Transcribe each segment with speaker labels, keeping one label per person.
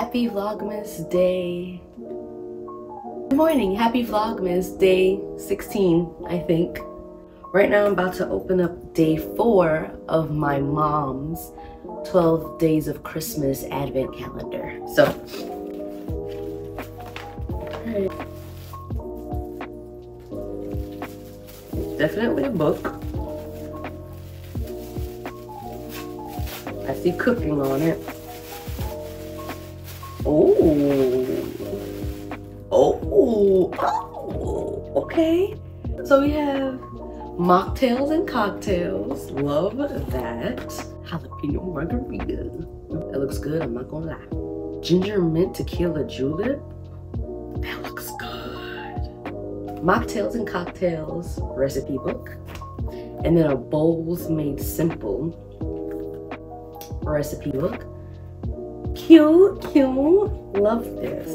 Speaker 1: Happy Vlogmas day. Good morning, happy Vlogmas day 16, I think. Right now I'm about to open up day 4 of my mom's 12 days of Christmas advent calendar. So, it's definitely a book. I see cooking on it. Oh, okay. So we have mocktails and cocktails. Love that. Jalapeno margarita. That looks good, I'm not gonna lie. Ginger mint tequila julep. That looks good. Mocktails and cocktails recipe book. And then a bowls made simple recipe book. Cute, cute. Love this.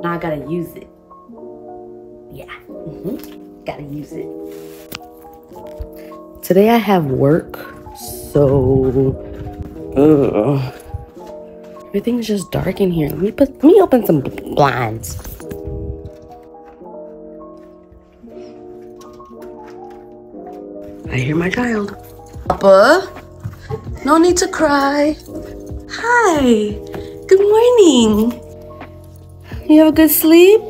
Speaker 1: Now I gotta use it. Yeah, gotta use it. Today I have work, so everything's just dark in here. Let me open some blinds. I hear my child. Papa, no need to cry. Hi, good morning. You have a good sleep?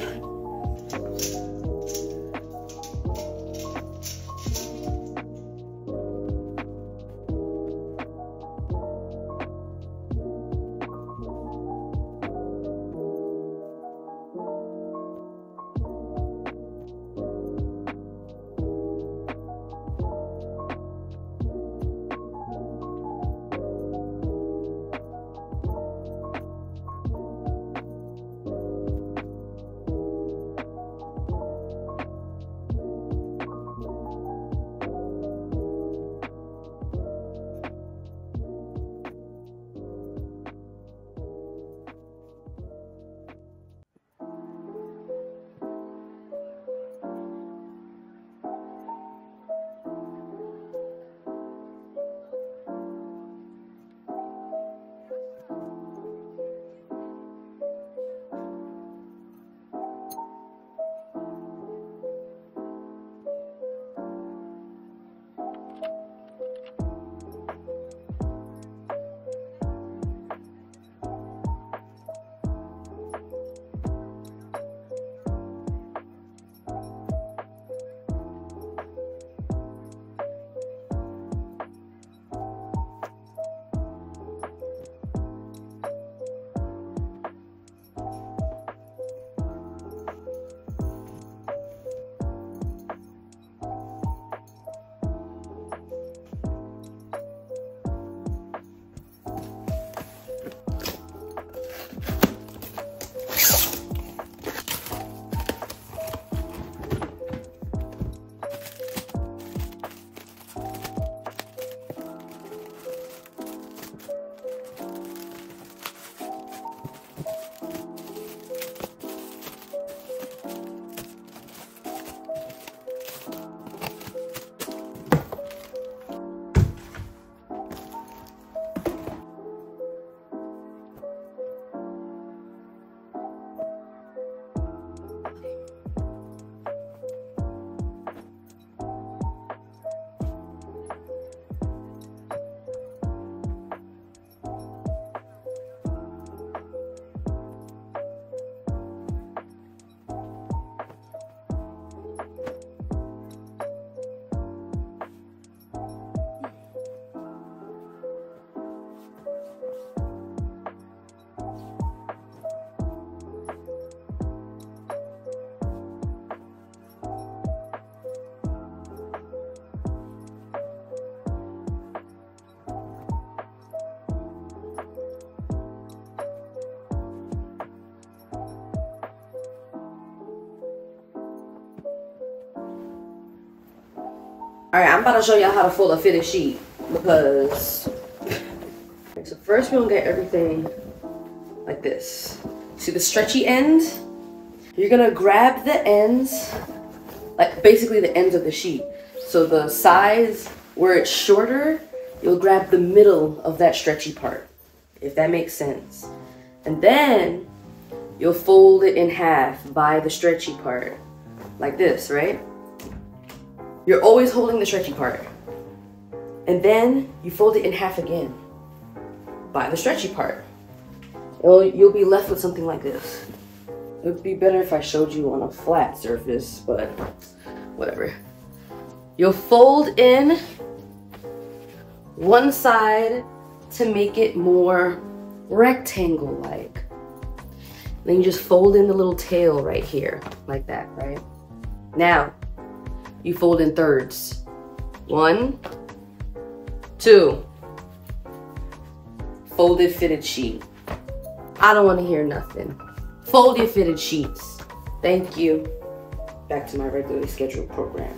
Speaker 1: Alright, I'm about to show y'all how to fold a fitted sheet because so first we're gonna get everything like this. See the stretchy end? You're gonna grab the ends, like basically the ends of the sheet. So the sides where it's shorter, you'll grab the middle of that stretchy part, if that makes sense. And then you'll fold it in half by the stretchy part, like this, right? You're always holding the stretchy part. And then you fold it in half again by the stretchy part. You'll be left with something like this. It would be better if I showed you on a flat surface, but whatever. You'll fold in one side to make it more rectangle-like. Then you just fold in the little tail right here, like that, right? Now, you fold in thirds. 1, 2. Folded fitted sheet. I don't want to hear nothing. Fold your fitted sheets. Thank you. Back to my regularly scheduled program.